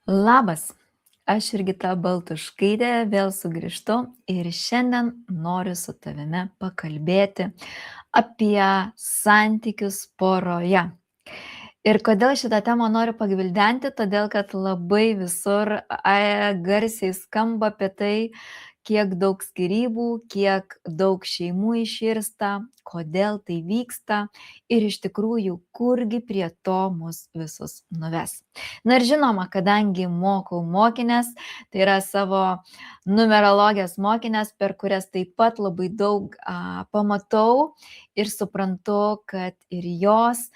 Labas, aš Jurgita Baltuškaitė vėl sugrįžtu ir šiandien noriu su tavimi pakalbėti apie santykius poroje. Ir kodėl šitą temą noriu pagvildenti, todėl kad labai visur garsiai skamba apie tai, kiek daug skyrybų, kiek daug šeimų iširsta, kodėl tai vyksta ir iš tikrųjų, kurgi prie to mus visus nuves. Na ir žinoma, kadangi mokau mokinės, tai yra savo numerologijos mokinės, per kurias taip pat labai daug pamatau ir suprantu, kad ir jos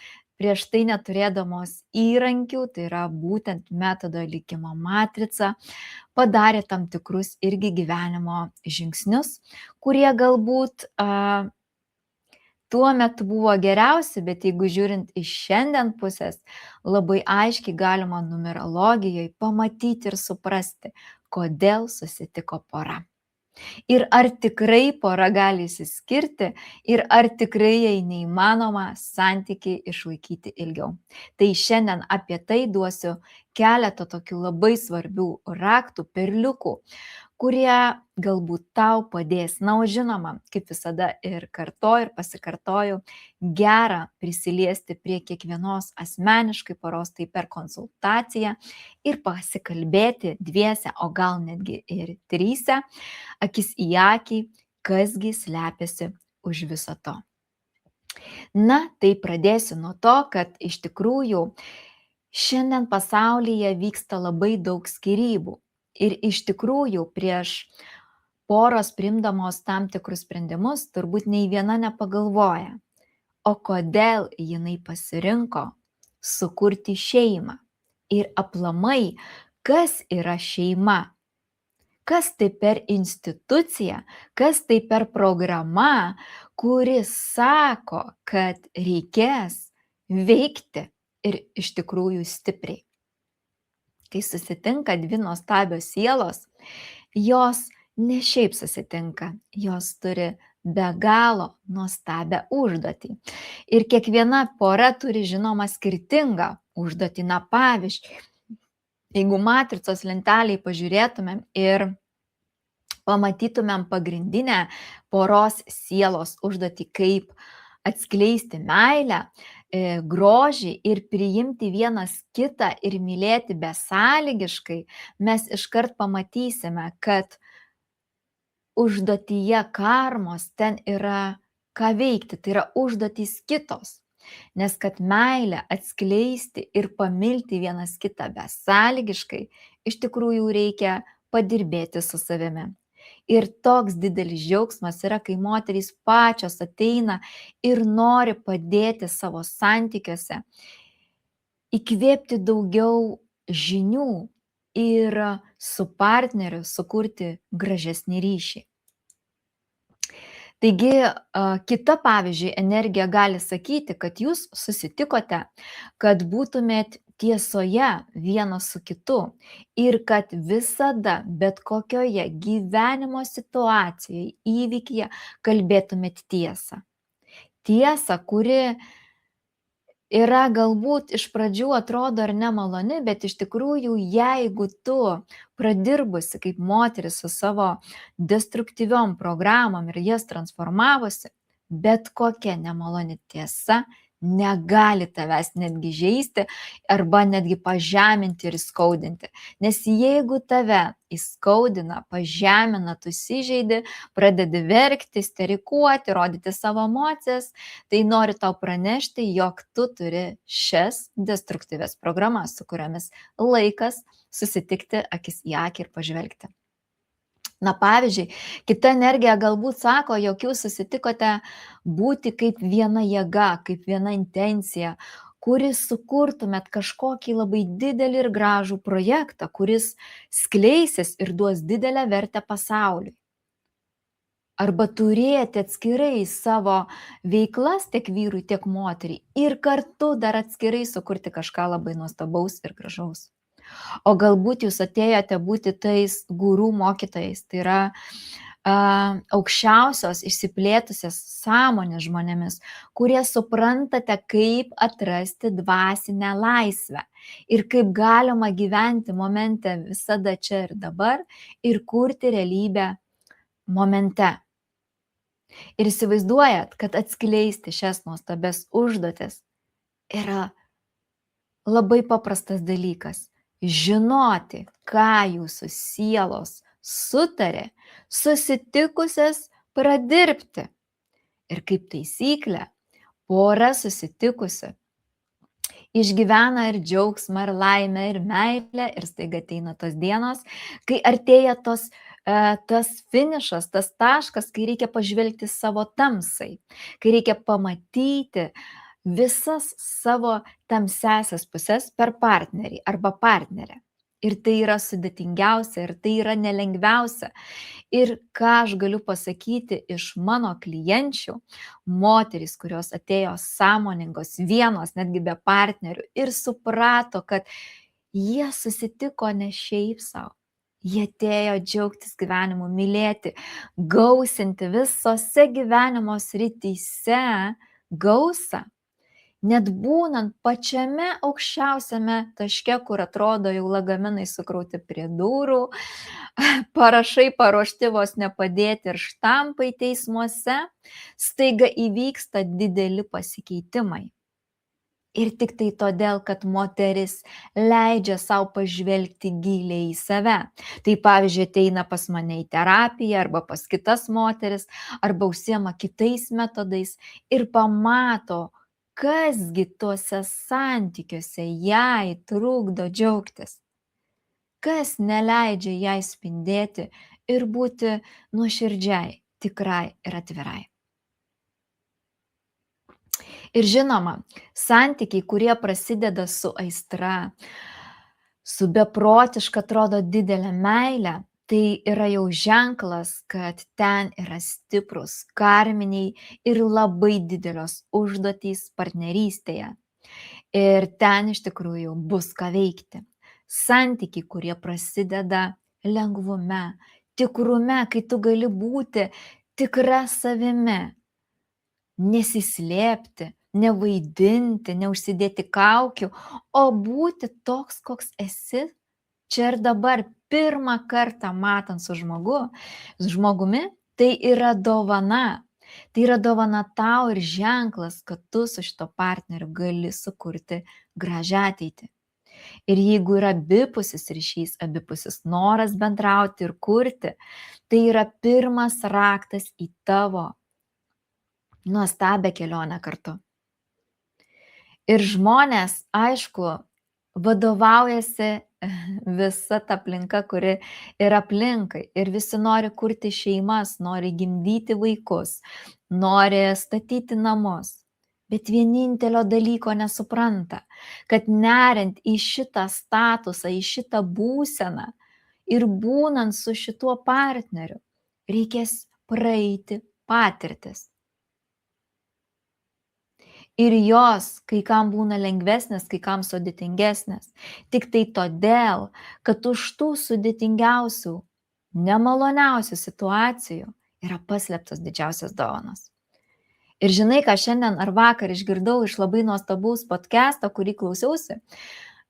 prieš tai neturėdamos įrankių, tai yra būtent metodo likimo matrica, padarė tam tikrus irgi gyvenimo žingsnius, kurie galbūt tuo metu buvo geriausi, bet jeigu žiūrint iš šiandien pusės, labai aiškiai galima numerologijoje pamatyti ir suprasti, kodėl susitiko pora. Ir ar tikrai pora gali išsiskirti ir ar tikrai jai neįmanoma santykiai išlaikyti ilgiau. Tai šiandien apie tai duosiu keletą tokių labai svarbių raktų, perliukų, kurie galbūt tau padės. Na, o žinoma, kaip visada ir kartoju ir pasikartoju, gera prisiliesti prie kiekvienos asmeniškai poros, tai per konsultaciją ir pasikalbėti dviese, o gal netgi ir tryse, akis į akį, kasgi slepiasi už viso to. Na, tai pradėsiu nuo to, kad iš tikrųjų šiandien pasaulyje vyksta labai daug skyrybų. Ir iš tikrųjų prieš poros priimdamos tam tikrus sprendimus turbūt nei viena nepagalvoja, o kodėl jinai pasirinko sukurti šeimą. Ir aplamai, kas yra šeima? Kas tai per institucija, kas tai per programa, kuri sako, kad reikės veikti ir iš tikrųjų stipriai. Kai susitinka dvi nuostabios sielos, jos ne šiaip susitinka, jos turi be galo nuostabią užduotį. Ir kiekviena pora turi žinoma skirtingą užduotį. Na, pavyzdžiui, jeigu matricos lentelėje pažiūrėtumėm ir pamatytumėm pagrindinę poros sielos užduotį, kaip atskleisti meilę, grožį ir priimti vienas kitą ir mylėti besąlygiškai, mes iškart pamatysime, kad užduotyje karmos ten yra ką veikti, tai yra užduotys kitos. Nes kad meilę atskleisti ir pamilti vienas kitą besąlygiškai, iš tikrųjų reikia padirbėti su savimi. Ir toks didelis džiaugsmas yra, kai moterys pačios ateina ir nori padėti savo santykiuose, įkvėpti daugiau žinių ir su partneriu sukurti gražesnį ryšį. Taigi, kita, pavyzdžiui, energija gali sakyti, kad jūs susitikote, kad būtumėt tiesoje vienas su kitu ir kad visada, bet kokioje gyvenimo situacijoje, įvykyje kalbėtumėt tiesą. Tiesą, kuri yra galbūt iš pradžių atrodo ar nemaloni, bet iš tikrųjų, jeigu tu pradirbusi kaip moteris su savo destruktyviom programom ir jas transformavosi, bet kokia nemaloni tiesa negali tavęs netgi žeisti arba netgi pažeminti ir įskaudinti. Nes jeigu tave įskaudina, pažemina, tu įsižeidi, pradedi verkti, isterikuoti, rodyti savo emocijas, tai noriu tau pranešti, jog tu turi šias destruktyvias programas, su kuriomis laikas susitikti akis į akį ir pažvelgti. Na, pavyzdžiui, kita energija galbūt sako, jog jūs susitikote būti kaip viena jėga, kaip viena intencija, kuris sukurtumėt kažkokį labai didelį ir gražų projektą, kuris skleisis ir duos didelę vertę pasauliui. Arba turėti atskirai savo veiklas tiek vyrui, tiek moteriai ir kartu dar atskirai sukurti kažką labai nuostabaus ir gražaus. O galbūt jūs atėjote būti tais gurų mokytojais, tai yra aukščiausios išsiplėtusios sąmonės žmonėmis, kurie suprantate, kaip atrasti dvasinę laisvę ir kaip galima gyventi momente visada čia ir dabar ir kurti realybę momente. Ir įsivaizduojat, kad atskleisti šias nuostabias užduotis yra labai paprastas dalykas. Žinoti, ką jūsų sielos sutarė, susitikusias pradirbti. Ir kaip taisyklė, pora susitikusi išgyvena ir džiaugsmą, ir laimę, ir meilę, ir staiga ateina tos dienos, kai artėja tas finišas, tas taškas, kai reikia pažvelgti savo tamsai, kai reikia pamatyti visas savo tamsiasias pusės per partnerį arba partnerę. Ir tai yra sudėtingiausia, ir tai yra nelengviausia. Ir ką aš galiu pasakyti iš mano klienčių, moterys, kurios atėjo sąmoningos vienos, netgi be partnerių, ir suprato, kad jie susitiko ne šiaip savo. Jie atėjo džiaugtis gyvenimu, mylėti, gausinti visose gyvenimo srityse gausą. Net būnant pačiame aukščiausiame taške, kur atrodo jau lagaminai sukrauti prie durų, parašai paruošti vos nepadėti ir štampai teismuose, staiga įvyksta dideli pasikeitimai. Ir tik tai todėl, kad moteris leidžia savo pažvelgti giliai į save. Tai pavyzdžiui, ateina pas mane į terapiją arba pas kitas moteris, arba užsiema kitais metodais ir pamato, kasgi tuose santykiuose jai trukdo džiaugtis, kas neleidžia jai spindėti ir būti nuoširdžiai, tikrai ir atvirai. Ir žinoma, santykiai, kurie prasideda su aistra, su beprotiška atrodo didelė meilė, tai yra jau ženklas, kad ten yra stiprus karminiai ir labai didelios užduotys partnerystėje. Ir ten iš tikrųjų bus ką veikti. Santykiai, kurie prasideda lengvume, tikrume, kai tu gali būti tikra savimi, nesislėpti, nevaidinti, neužsidėti kaukių, o būti toks, koks esi čia ir dabar, pirmą kartą matant su žmogumi, tai yra dovana. Tai yra dovana tau ir ženklas, kad tu su šito partneriu gali sukurti gražią ateitį. Ir jeigu yra abipusis ryšys, abipusis noras bendrauti ir kurti, tai yra pirmas raktas į tavo nuostabią kelionę kartu. Ir žmonės, aišku, vadovaujasi visa ta aplinka, kuri yra aplinkai. Ir visi nori kurti šeimas, nori gimdyti vaikus, nori statyti namus. Bet vienintelio dalyko nesupranta, kad neriant į šitą statusą, į šitą būseną ir būnant su šituo partneriu, reikės praeiti patirtis. Ir jos kai kam būna lengvesnės, kai kam sudėtingesnės. Tik tai todėl, kad už tų sudėtingiausių, nemaloniausių situacijų yra paslėptos didžiausias dovanas. Ir žinai, ką šiandien ar vakar išgirdau iš labai nuostabaus podcast'o, kurį klausiausi.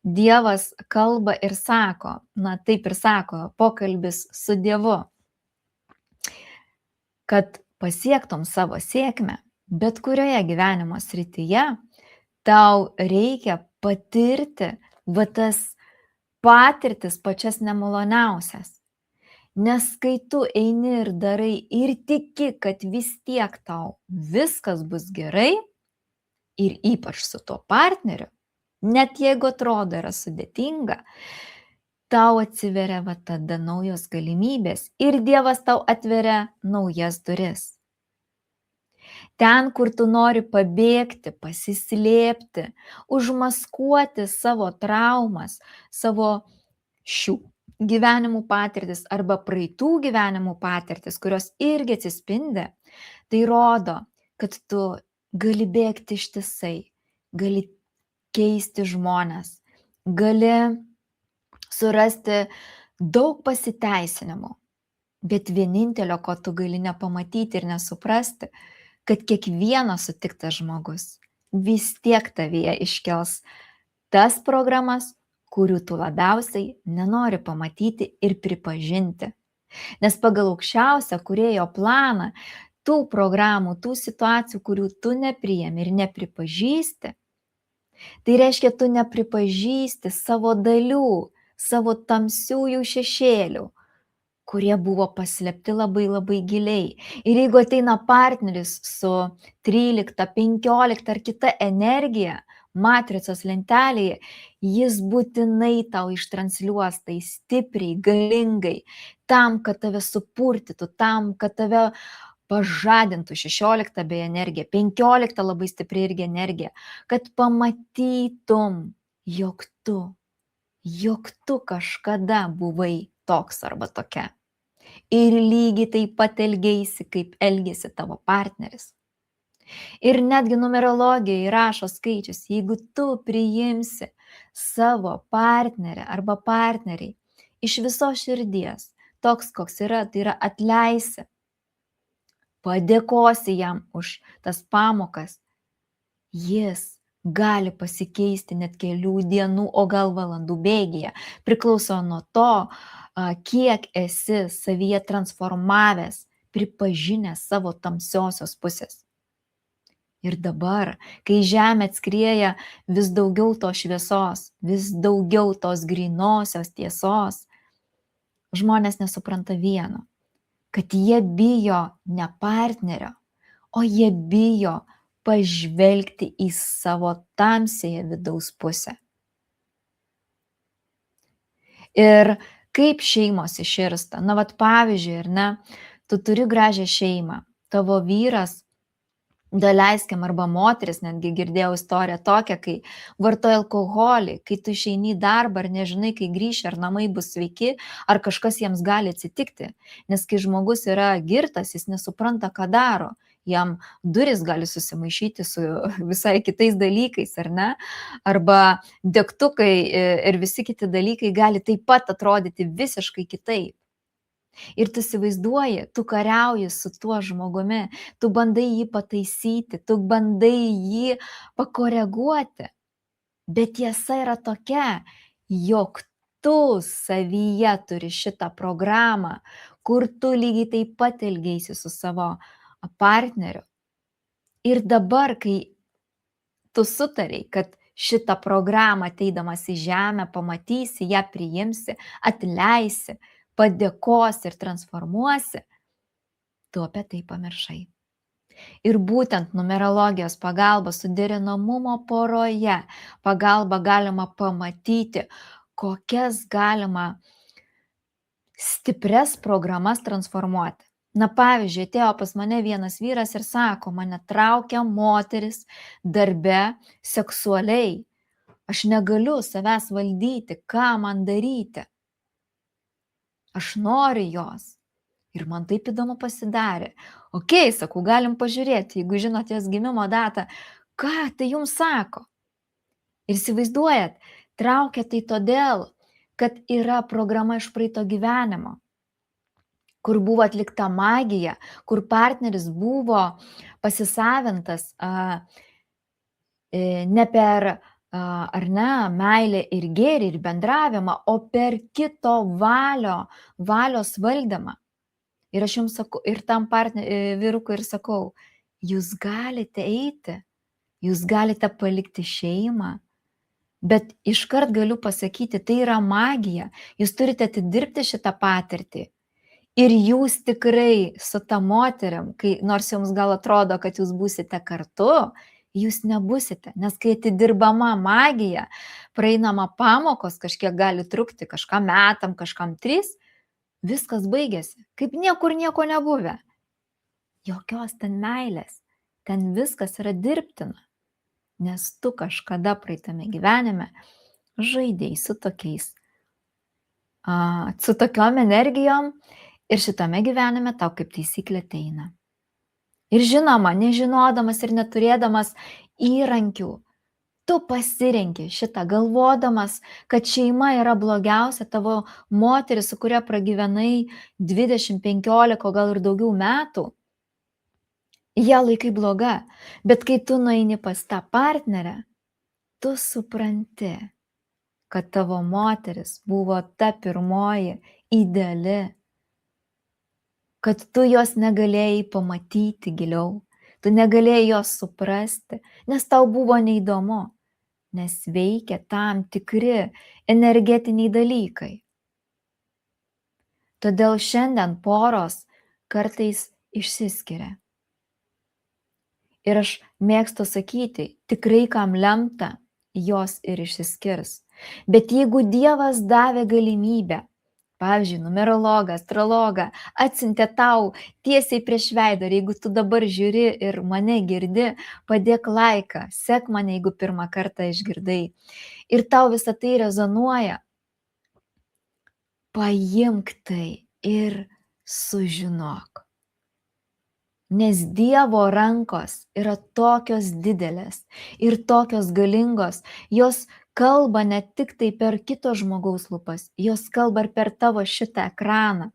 Dievas kalba ir sako, taip ir sako, pokalbis su Dievu, kad pasiektum savo sėkmę, bet kurioje gyvenimo srityje, tau reikia patirti tas patirtis pačias nemaloniausias. Nes kai tu eini ir darai ir tiki, kad vis tiek tau viskas bus gerai, ir ypač su tuo partneriu, net jeigu atrodo yra sudėtinga, tau atsiveria tada naujos galimybės ir Dievas tau atveria naujas duris. Ten, kur tu nori pabėgti, pasislėpti, užmaskuoti savo traumas, savo šių gyvenimų patirtis arba praeitų gyvenimų patirtis, kurios irgi atsispindi, tai rodo, kad tu gali bėgti ištisai, gali keisti žmones, gali surasti daug pasiteisinimų. Bet vienintelio, ko tu gali nepamatyti ir nesuprasti, kad kiekvienas sutiktas žmogus vis tiek tavyje iškels tas programas, kurių tu labiausiai nenori pamatyti ir pripažinti. Nes pagal aukščiausią kūrėjo planą, tų programų, tų situacijų, kurių tu nepriimi ir nepripažįsti, tai reiškia, tu nepripažįsti savo dalių, savo tamsiųjų šešėlių, kurie buvo paslėpti labai labai giliai. Ir jeigu ateina partneris su 13, 15 ar kita energija, matricos lentelėje, jis būtinai tau ištransliuos tai stipriai, galingai, tam, kad tave supurtytų, tam, kad tave pažadintų 16 bei energija, 15 labai stipri irgi energija, kad pamatytum, jog tu kažkada buvai toks arba tokia. Ir lygiai taip pat elgeisi, kaip elgėsi tavo partneris. Ir netgi numerologija įrašo skaičius, jeigu tu priimsi savo partnerę arba partnerį iš visos širdies, toks koks yra, tai yra atleisi, padėkosi jam už tas pamokas, jis gali pasikeisti net kelių dienų, o gal valandų bėgyje. Priklauso nuo to, kiek esi savyje transformavęs, pripažinęs savo tamsiosios pusės. Ir dabar, kai žemė atskrieja vis daugiau tos šviesos, vis daugiau tos grynosios tiesos, žmonės nesupranta vieno, kad jie bijo ne partnerio, o jie bijo pažvelgti į savo tamsiąją vidaus pusę. Ir kaip šeimos iširsta? Na, vat pavyzdžiui, ar ne, tu turi gražią šeimą, tavo vyras, daleiskim, arba moteris, netgi girdėjau istoriją tokią, kai vartoja alkoholį, kai tu išeini į darbą ar nežinai, kai grįši, ar namai bus sveiki, ar kažkas jiems gali atsitikti. Nes kai žmogus yra girtas, jis nesupranta, ką daro. Jam duris gali susimaišyti su visai kitais dalykais, ar ne? Arba degtukai ir visi kiti dalykai gali taip pat atrodyti visiškai kitaip. Ir tu įsivaizduoji, tu kariauji su tuo žmogumi, tu bandai jį pataisyti, tu bandai jį pakoreguoti. Bet tiesa yra tokia, jog tu savyje turi šitą programą, kur tu lygiai taip pat elgeisi su savo partneriu. Ir dabar, kai tu sutariai, kad šitą programą ateidamas į žemę pamatysi, ją priimsi, atleisi, padėkosi ir transformuosi, tu apie tai pamiršai. Ir būtent numerologijos pagalba, suderinamumo poroje pagalba galima pamatyti, kokias galima stiprias programas transformuoti. Na, pavyzdžiui, atėjo pas mane vienas vyras ir sako, mane traukia moteris darbe seksualiai. Aš negaliu savęs valdyti, ką man daryti. Aš noriu jos. Ir man taip įdomu pasidarė. Okei, sakau, galim pažiūrėti, jeigu žinot jos gimimo datą, ką tai jums sako. Ir įsivaizduojat, traukia tai todėl, kad yra programa iš praeito gyvenimo, kur buvo atlikta magija, kur partneris buvo pasisavintas ne per ar ne, meilę ir gėrį ir bendravimą, o per kito valios valdymą. Ir aš jums sakau, ir tam vyrukui ir sakau, jūs galite eiti, jūs galite palikti šeimą, bet iškart galiu pasakyti, tai yra magija, jūs turite atidirbti šitą patirtį. Ir jūs tikrai su ta moterim, nors jums gal atrodo, kad jūs būsite kartu, jūs nebusite, nes kai atidirbama magija, praeinama pamokos, kažkiek gali trukti, kažkam metam, kažkam 3, viskas baigėsi, kaip niekur nieko nebuvę. Jokios ten meilės, ten viskas yra dirbtina, nes tu kažkada praeitame gyvenime žaidėjai su tokiom energijom ir šitame gyvenime tau kaip taisyklė ateina. Ir žinoma, nežinodamas ir neturėdamas įrankių, Tu pasirenki šitą galvodamas, kad šeima yra blogiausia tavo moteris, su kuria pragyvenai 20, 15, o gal ir daugiau metų. Ją laikai bloga, bet kai tu nueini pas tą partnerę, tu supranti, kad tavo moteris buvo ta pirmoji ideali, kad tu jos negalėjai pamatyti giliau, tu negalėjai jos suprasti, nes tau buvo neįdomu, nes veikia tam tikri energetiniai dalykai. Todėl šiandien poros kartais išsiskiria. Ir aš mėgstu sakyti, tikrai kam lemta, jos ir išsiskirs. Bet jeigu Dievas davė galimybę, pavyzdžiui, numerologą, astrologą, atsiuntė tau tiesiai prieš veidą, ir jeigu tu dabar žiūri ir mane girdi, padėk laiką, sek mane, jeigu pirmą kartą išgirdai. Ir tau visą tai rezonuoja, paimk tai ir sužinok. Nes Dievo rankos yra tokios didelės ir tokios galingos, jos kalba ne tik tai per kito žmogaus lūpas, jos kalba ir per tavo šitą ekraną,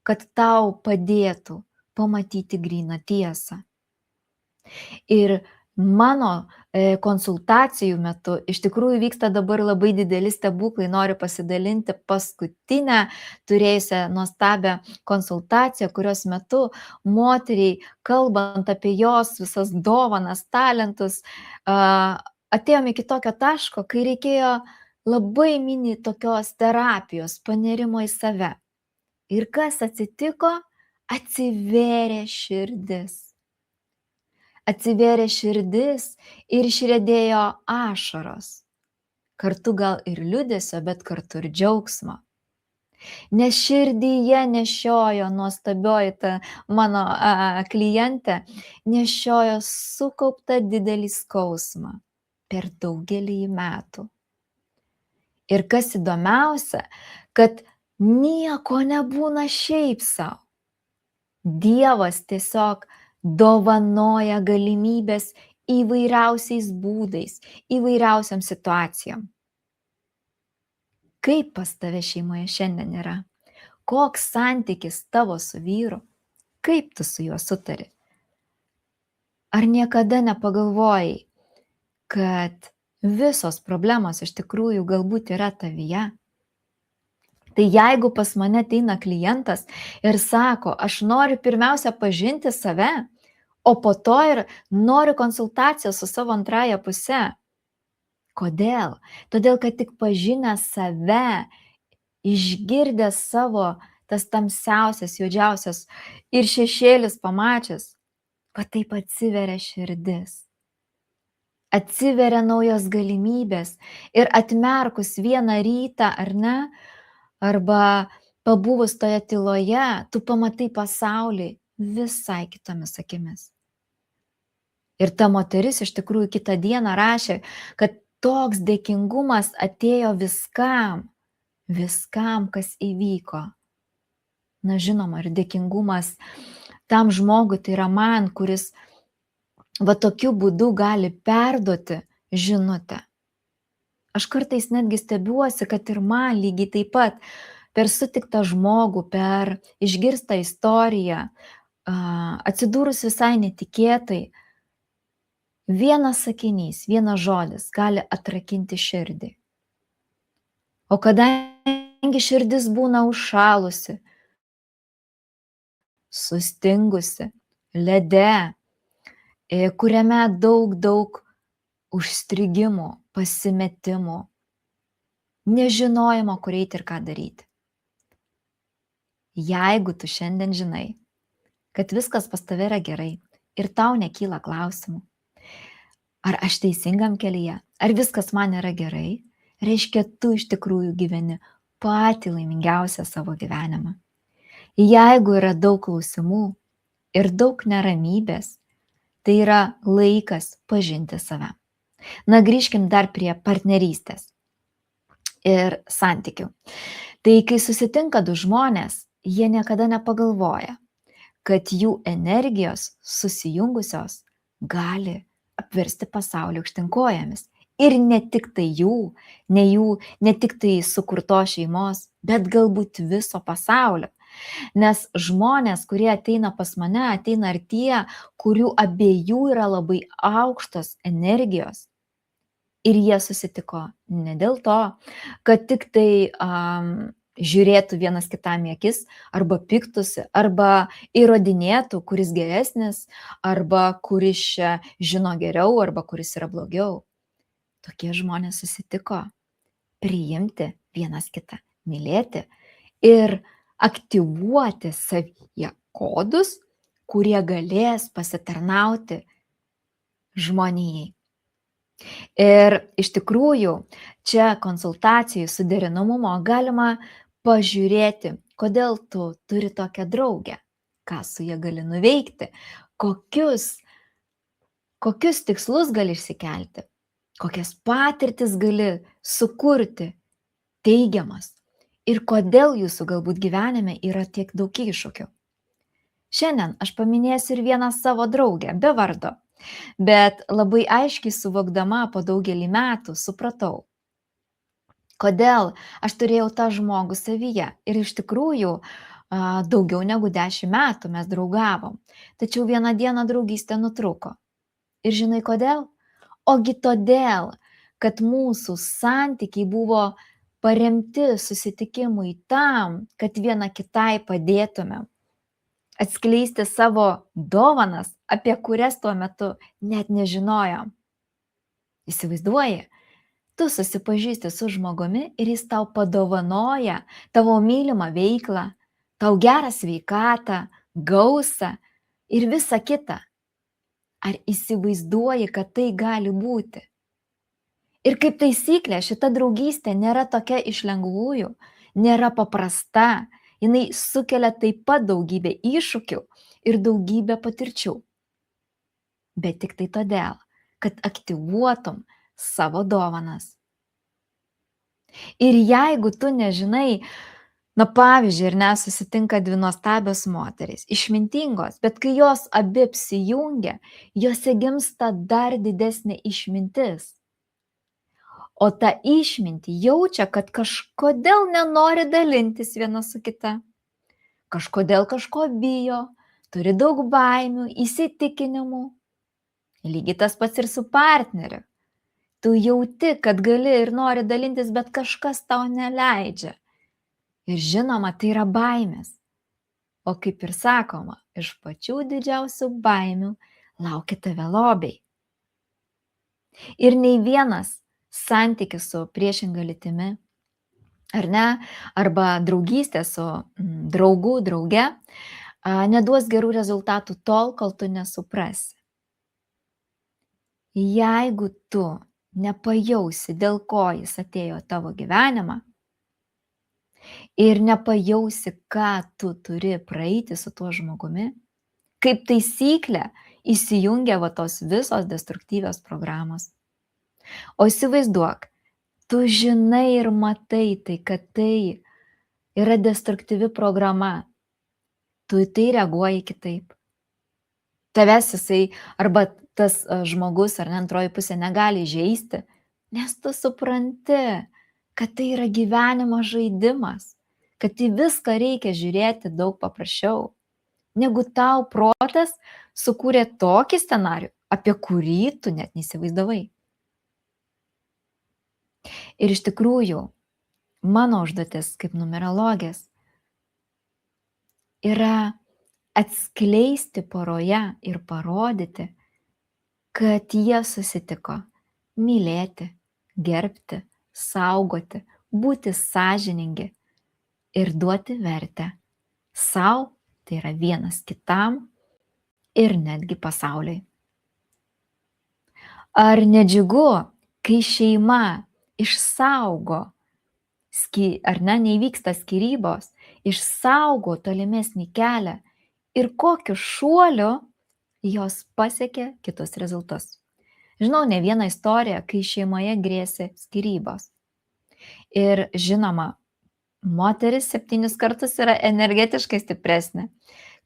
kad tau padėtų pamatyti gryną tiesą. Ir mano konsultacijų metu iš tikrųjų vyksta dabar labai dideli stebuklai. Noriu pasidalinti paskutinę turėjusią nuostabią konsultaciją, kurios metu moteriai, kalbant apie jos visas dovanas, talentus, atėjome iki tokio taško, kai reikėjo labai mini tokios terapijos, panirimo į save. Ir kas atsitiko? Atsivėrė širdis. Atsivėrė širdis ir išriedėjo ašaros. Kartu gal ir liūdesio, bet kartu ir džiaugsmo. Nes širdyje nešiojo nuostabioji ta mano klientė, nešiojo sukauptą didelį skausmą per daugelį metų. Ir kas įdomiausia, kad nieko nebūna šiaip sau. Dievas tiesiog dovanoja galimybės įvairiausiais būdais, įvairiausiam situacijom. Kaip pas tave šeimoje šiandien yra? Koks santykis tavo su vyru? Kaip tu su juo sutari? Ar niekada nepagalvojai, kad visos problemos iš tikrųjų galbūt yra tavyje? Tai jeigu pas mane ateina klientas ir sako, aš noriu pirmiausia pažinti save, o po to ir noriu konsultacijos su savo antrąja puse. Kodėl? Todėl, kad tik pažinę save, išgirdęs savo tas tamsiausias, juodžiausias ir šešėlis pamačius, va taip atsiveria širdis. Atsiveria naujos galimybės ir atmerkus vieną rytą, ar ne, arba pabuvus toje tyloje, tu pamatai pasaulį visai kitomis akimis. Ir ta moteris iš tikrųjų kitą dieną rašė, kad toks dėkingumas atėjo viskam, kas įvyko. Na žinoma, ir dėkingumas tam žmogui, tai yra man, kuris va tokiu būdu gali perduoti žinutę. Aš kartais netgi stebiuosi, kad ir man lygiai taip pat per sutiktą žmogų, per išgirstą istoriją, atsidūrus visai netikėtai, vienas sakinys, vienas žodis gali atrakinti širdį. O kadangi širdis būna užšalusi, sustingusi, lede, kuriame daug užstrigimų, pasimetimų, nežinojimo, kur eiti ir ką daryti. Jeigu tu šiandien žinai, kad viskas pas tave yra gerai ir tau nekyla klausimų, ar aš teisingam kelyje, ar viskas man yra gerai, reiškia, tu iš tikrųjų gyveni patį laimingiausią savo gyvenimą. Jeigu yra daug klausimų ir daug neramybės, tai yra laikas pažinti save. Na, grįžkim dar prie partnerystės ir santykių. Tai kai susitinka du žmonės, jie niekada nepagalvoja, kad jų energijos susijungusios gali apversti pasaulį aukštyn kojomis. Ir ne tik tai ne tik tai sukurtos šeimos, bet galbūt viso pasaulio. Nes žmonės, kurie ateina pas mane, ateina ir tie, kurių abiejų yra labai aukštos energijos. Ir jie susitiko ne dėl to, kad tik tai žiūrėtų vienas kitam į akis, arba piktusi, arba įrodinėtų, kuris geresnis, arba kuris čia žino geriau, arba kuris yra blogiau. Tokie žmonės susitiko priimti vienas kitą, mylėti ir aktyvuoti savyje kodus, kurie galės pasitarnauti žmonijai. Ir iš tikrųjų, čia konsultacijų suderinamumo galima pažiūrėti, kodėl tu turi tokią draugę, ką su ja gali nuveikti, kokius tikslus gali išsikelti, kokias patirtis gali sukurti teigiamas ir kodėl jūsų galbūt gyvenime yra tiek daug iššūkių. Šiandien aš paminėsiu ir vieną savo draugę, be vardo, bet labai aiškiai suvokdama po daugelį metų supratau, kodėl aš turėjau tą žmogų savyje. Ir iš tikrųjų daugiau negu 10 metų mes draugavom, tačiau vieną dieną draugystė nutrūko. Ir žinai kodėl? Ogi todėl, kad mūsų santykiai buvo paremti susitikimui tam, kad viena kitai padėtumėm atskleisti savo dovanas, apie kurias tuo metu net nežinojom. Įsivaizduoji, tu susipažįsti su žmogumi ir jis tau padovanoja tavo mylimą veiklą, tau gerą sveikatą, gausą ir visa kita. Ar įsivaizduoji, kad tai gali būti? Ir kaip taisyklė, šita draugystė nėra tokia iš lengvųjų, nėra paprasta, jinai sukelia taip pat daugybę iššūkių ir daugybę patirčių. Bet tik tai todėl, kad aktyvuotum savo dovanas. Ir jeigu tu nežinai, pavyzdžiui, ir nesusitinka dvi nuostabios moterys, išmintingos, bet kai jos abi apsijungia, jose gimsta dar didesnė išmintis. O ta išmintį jaučia, kad kažkodėl nenori dalintis viena su kita. Kažkodėl kažko bijo, turi daug baimių, įsitikinimų. Lygiai tas pats ir su partneriu. Tu jauti, kad gali ir nori dalintis, bet kažkas tau neleidžia. Ir žinoma, tai yra baimės. O kaip ir sakoma, iš pačių didžiausių baimių laukia tave lobiai. Ir nei vienas santykis su priešinga lytimi, ar ne, arba draugystė su draugu, drauge, neduos gerų rezultatų tol, kol tu nesuprasi. Jeigu tu nepajausi, dėl ko jis atėjo tavo gyvenimą, ir nepajausi, ką tu turi praeiti su tuo žmogumi, kaip taisyklė įsijungia tos visos destruktyvios programos. O įsivaizduok, tu žinai ir matai tai, kad tai yra destruktyvi programa. Tu į tai reaguoji kitaip. Tavęs jisai arba tas žmogus ar antroji pusė negali žeisti, nes tu supranti, kad tai yra gyvenimo žaidimas, kad į viską reikia žiūrėti daug paprasčiau, negu tau protas sukūrė tokį scenarijų, apie kurį tu net neįsivaizdavai. Ir iš tikrųjų, mano užduotis kaip numerologės yra atskleisti poroje ir parodyti, kad jie susitiko mylėti, gerbti, saugoti, būti sąžiningi ir duoti vertę sau, tai yra vienas kitam ir netgi pasauliui. Ar nedžiugu, kai šeima išsaugo, ar ne, neįvyksta skyrybos, išsaugo tolimesnį kelią ir kokiu šuoliu jos pasiekė kitus rezultatus. Žinau ne vieną istoriją, kai šeimoje grėsė skyrybos. Ir žinoma, moteris 7 kartus yra energetiškai stipresnė,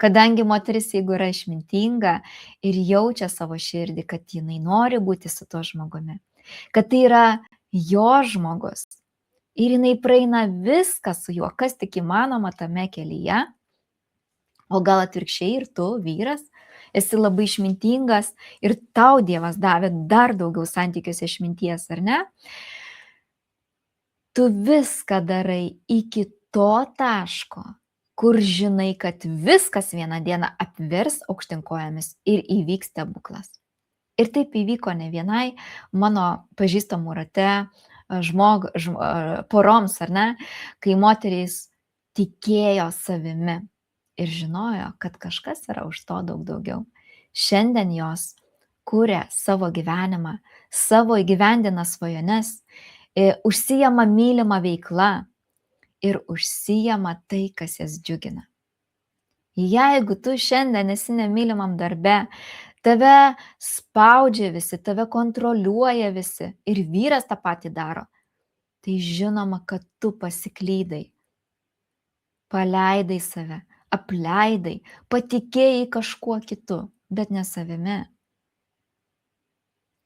kadangi moteris, jeigu yra išmintinga ir jaučia savo širdį, kad jinai nori būti su tuo žmogumi, kad tai yra jo žmogus. Ir jinai praeina viską su juo, kas tik įmanoma tame kelyje. O gal atvirkščiai ir tu, vyras, esi labai išmintingas ir tau Dievas davė dar daugiau santykiuose išminties, ar ne? Tu viską darai iki to taško, kur žinai, kad viskas vieną dieną apvirs aukštinkojomis ir įvyks stebuklas. Ir taip įvyko ne vienai mano pažįstamų rate poroms, ar ne, kai moterys tikėjo savimi ir žinojo, kad kažkas yra už to daug daugiau. Šiandien jos kuria savo gyvenimą, savo įgyvendina svajones, užsijama mylimą veiklą ir užsijama tai, kas jas džiugina. Jeigu tu šiandien esi nemylimam darbe, tave spaudžia visi, tave kontroliuoja visi ir vyras tą patį daro, tai žinoma, kad tu pasiklydai, paleidai save, apleidai, patikėjai kažkuo kitu, bet ne savimi.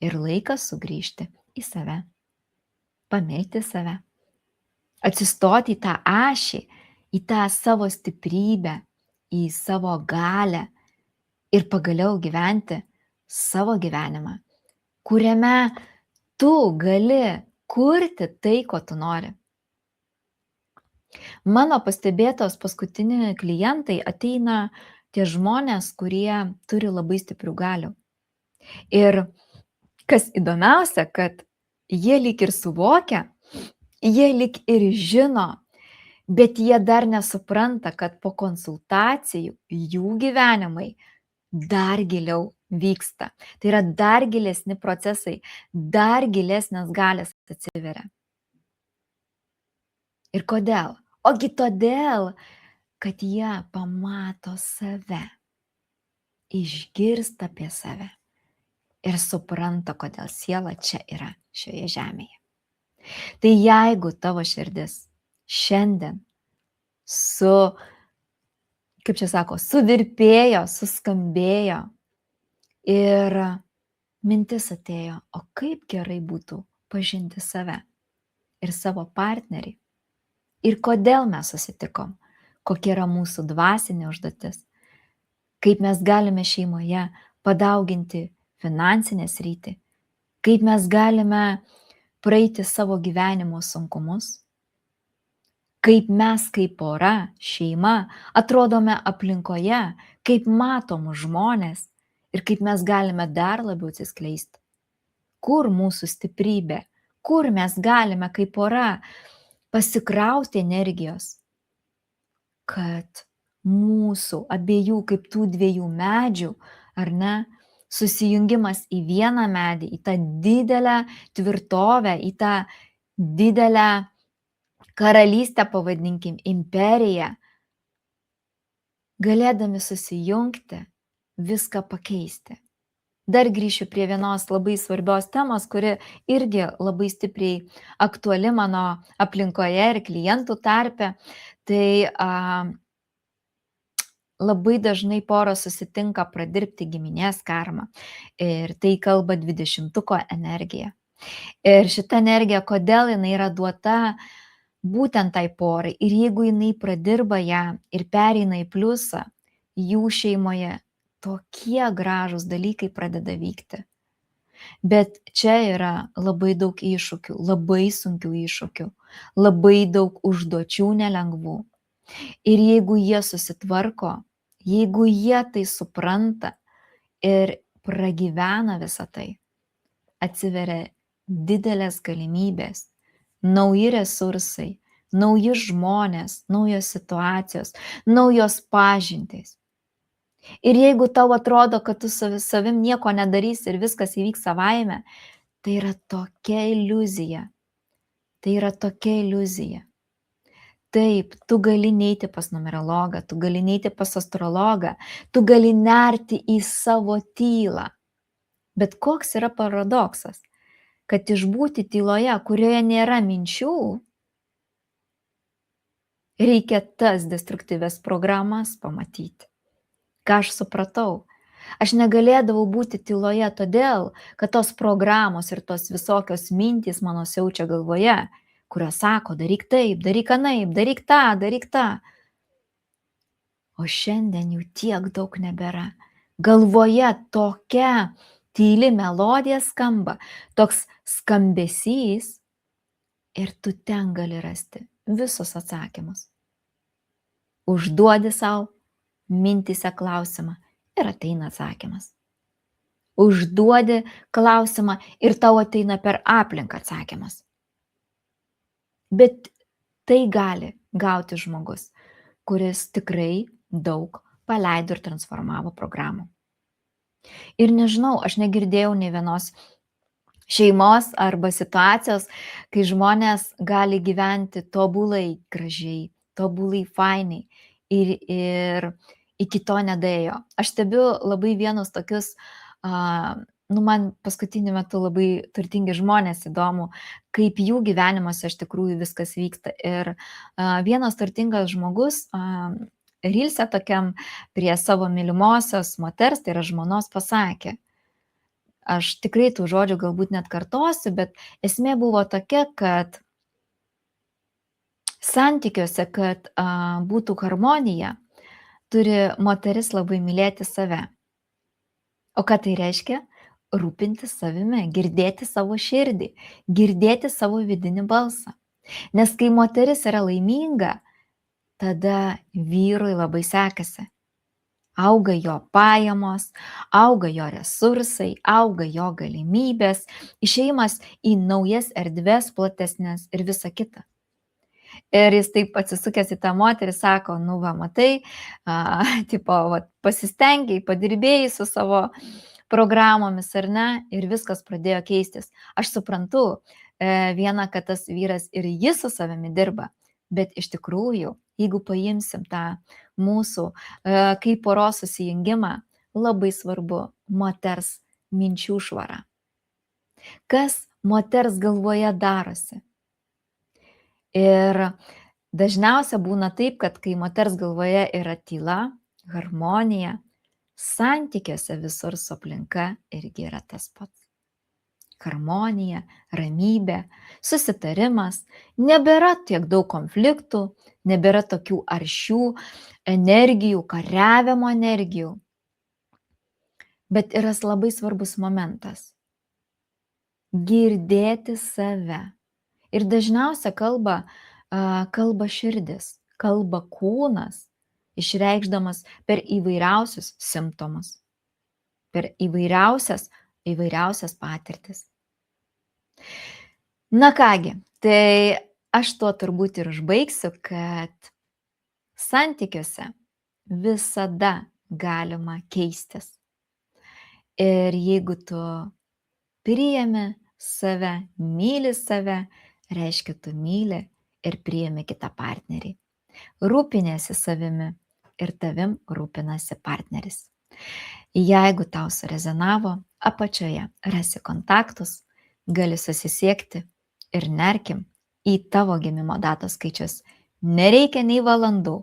Ir laikas sugrįžti į save, pamilti save, atsistoti į tą ašį, į tą savo stiprybę, į savo galią ir pagaliau gyventi savo gyvenimą, kuriame tu gali kurti tai, ko tu nori. Mano pastebėtos paskutiniai klientai ateina tie žmonės, kurie turi labai stiprių galių. Ir kas įdomiausia, kad jie lyg ir suvokia, jie lyg ir žino, bet jie dar nesupranta, kad po konsultacijų jų gyvenimai dar giliau vyksta. Tai yra dar gilesni procesai, dar gilesnės galės atsiveria. Ir kodėl? Ogi todėl, kad jie pamato save, išgirsta apie save ir supranta, kodėl siela čia yra šioje žemėje. Tai jeigu tavo širdis šiandien suvirpėjo, suskambėjo ir mintis atėjo, o kaip gerai būtų pažinti save ir savo partnerį. Ir kodėl mes susitikom, kokia yra mūsų dvasinė užduotis, kaip mes galime šeimoje padauginti finansinę sritį, kaip mes galime praeiti savo gyvenimo sunkumus, kaip mes kaip pora, šeima atrodome aplinkoje, kaip matom žmonės ir kaip mes galime dar labiau atsiskleisti. Kur mūsų stiprybė, kur mes galime kaip pora pasikrauti energijos, kad mūsų abiejų kaip tų dviejų medžių, ar ne, susijungimas į vieną medį, į tą didelę tvirtovę, į tą didelę karalystę, pavadinkim, imperiją, galėdami susijungti, viską pakeisti. Dar grįšiu prie vienos labai svarbios temos, kuri irgi labai stipriai aktuali mano aplinkoje ir klientų tarpe. Tai labai dažnai poros susitinka pradirbti giminės karmą. Ir tai kalba 20-tuko energija. Ir šita energija, kodėl jinai yra duota būtent tai porai. Ir jeigu jinai pradirba ją ir pereina į pliusą, jų šeimoje tokie gražūs dalykai pradeda vykti. Bet čia yra labai daug iššūkių, labai sunkių iššūkių, labai daug užduočių nelengvų. Ir jeigu jie susitvarko, jeigu jie tai supranta ir pragyvena visą tai, atsiveria didelės galimybės, nauji resursai, nauji žmonės, naujos situacijos, naujos pažintys. Ir jeigu tau atrodo, kad tu savim nieko nedarysi ir viskas įvyks savaime, tai yra tokia iliuzija. Tai yra tokia iliuzija. Taip, tu gali neiti pas numerologą, tu gali neiti pas astrologą, tu gali nerti į savo tylą. Bet koks yra paradoksas, kad išbūti tyloje, kurioje nėra minčių, reikia tas destruktyvias programas pamatyti. Ką aš supratau, Aš negalėdavau būti tyloje todėl, kad tos programos ir tos visokios mintys mano siaučia galvoje, kurios sako, daryk taip, daryk anaip, daryk tą, daryk tą. O šiandien jų tiek daug nebėra. Galvoje tokia tyli melodija skamba, toks skambesys ir tu ten gali rasti visus atsakymus. Užduodi savo mintise klausimą ir ateina atsakymas. Užduodi klausimą ir tau ateina per aplinką atsakymas. Bet tai gali gauti žmogus, kuris tikrai daug paleido ir transformavo programų. Ir nežinau, aš negirdėjau nei vienos šeimos arba situacijos, kai žmonės gali gyventi tobulai gražiai, tobulai fainai ir iki to nedėjo. Aš stebiu labai vienus tokius, man paskutiniu metu labai turtingi žmonės, įdomu, kaip jų gyvenimuose iš tikrųjų viskas vyksta. Ir vienas turtingas žmogus Rylse tokiam prie savo mylimosios moters, tai yra žmonos, pasakė, aš tikrai tų žodžių galbūt net kartosiu, bet esmė buvo tokia, kad santykiuose, kad būtų harmonija, turi moteris labai mylėti save. O ką tai reiškia? Rūpintis savimi, girdėti savo širdį, girdėti savo vidinį balsą. Nes kai moteris yra laiminga, tada vyrui labai sekasi. Auga jo pajamos, auga jo resursai, auga jo galimybės, išėjimas į naujas erdves, platesnės ir visa kita. Ir jis taip atsisukęs į tą moterį sako, nu va, matai, pasistengiai, padirbėjai su savo programomis, ar ne, ir viskas pradėjo keistis. Aš suprantu, viena, kad tas vyras ir jis su savimi dirba, bet iš tikrųjų, jeigu paimsim tą mūsų kaip poros susijungimą, labai svarbu moters minčių švara. Kas moters galvoje darosi? Ir dažniausia būna taip, kad kai moters galvoje yra tyla, harmonija, santykiuose visur su aplinka irgi yra tas pats. Harmonija, ramybė, susitarimas, nebėra tiek daug konfliktų, nebėra tokių aršių energijų, kariavimo energijų. Bet yra labai svarbus momentas – girdėti save. Ir dažniausia kalba širdis, kalba kūnas, išreikšdamas per įvairiausius simptomus, per įvairiausias patirtis. Na kągi, tai aš tuo turbūt ir užbaigsiu, kad santykiuose visada galima keistis. Ir jeigu tu priimi save, myli save, reiškia tu myli ir priimi kitą partnerį. Rūpinėsi savimi ir tavim rūpinasi partneris. Jeigu tau surezonavo, apačioje rasi kontaktus, gali susisiekti ir nerkim į tavo gimimo datos skaičius. Nereikia nei valandų,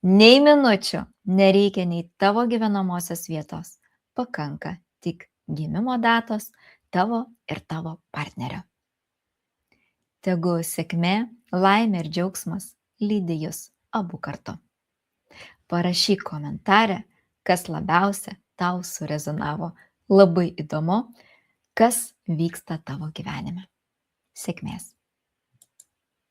nei minučių, nereikia nei tavo gyvenamosios vietos. Pakanka tik gimimo datos tavo ir tavo partnerio. Tegu sėkmė, laimė ir džiaugsmas lydi jus abu kartu. Parašyk komentare, kas labiausia tau surezonavo. Labai įdomu, kas vyksta tavo gyvenime. Sėkmės.